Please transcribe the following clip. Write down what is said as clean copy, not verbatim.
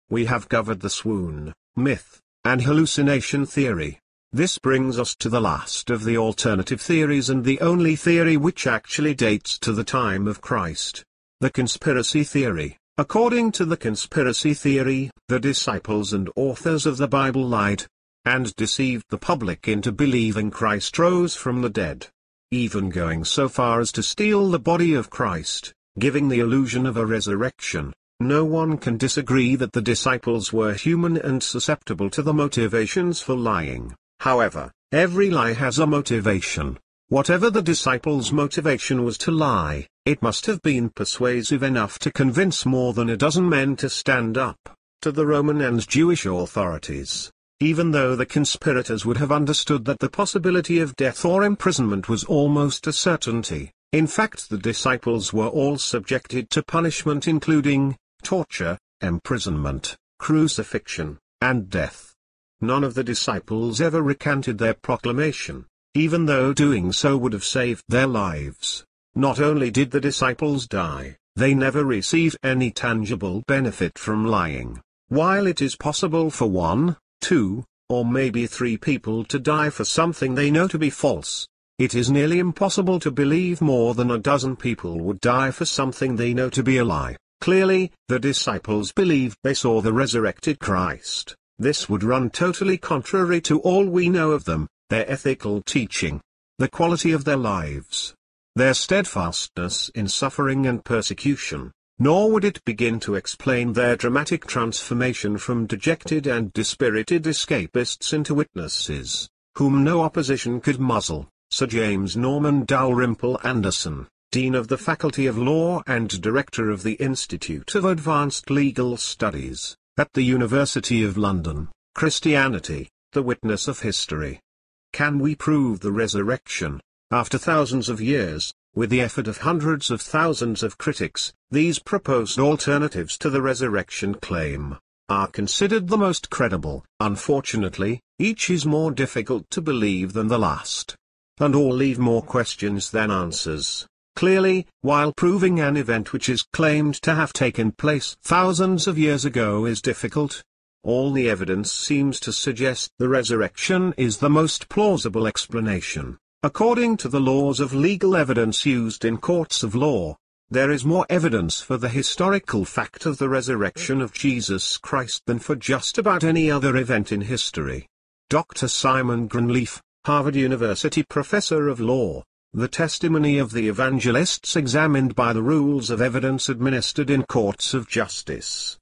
We have covered the swoon, myth, and hallucination theory. This brings us to the last of the alternative theories and the only theory which actually dates to the time of Christ. The conspiracy theory. According to the conspiracy theory, the disciples and authors of the Bible lied and deceived the public into believing Christ rose from the dead, even going so far as to steal the body of Christ, giving the illusion of a resurrection. No one can disagree that the disciples were human and susceptible to the motivations for lying. However, every lie has a motivation. Whatever the disciples' motivation was to lie, it must have been persuasive enough to convince more than a dozen men to stand up to the Roman and Jewish authorities, even though the conspirators would have understood that the possibility of death or imprisonment was almost a certainty. In fact, the disciples were all subjected to punishment including torture, imprisonment, crucifixion, and death. None of the disciples ever recanted their proclamation, even though doing so would have saved their lives. Not only did the disciples die, they never received any tangible benefit from lying. While it is possible for 1, 2, or maybe 3 people to die for something they know to be false, it is nearly impossible to believe more than a dozen people would die for something they know to be a lie. Clearly, the disciples believed they saw the resurrected Christ. This would run totally contrary to all we know of them, their ethical teaching, the quality of their lives, their steadfastness in suffering and persecution, nor would it begin to explain their dramatic transformation from dejected and dispirited escapists into witnesses, whom no opposition could muzzle. Sir James Norman Dalrymple Anderson, Dean of the Faculty of Law and Director of the Institute of Advanced Legal Studies, at the University of London. Christianity, the Witness of History. Can we prove the resurrection? After thousands of years, with the effort of hundreds of thousands of critics, these proposed alternatives to the resurrection claim are considered the most credible. Unfortunately, each is more difficult to believe than the last, and all leave more questions than answers. Clearly, while proving an event which is claimed to have taken place thousands of years ago is difficult, all the evidence seems to suggest the resurrection is the most plausible explanation. According to the laws of legal evidence used in courts of law, there is more evidence for the historical fact of the resurrection of Jesus Christ than for just about any other event in history. Dr. Simon Greenleaf, Harvard University professor of law. The testimony of the evangelists examined by the rules of evidence administered in courts of justice.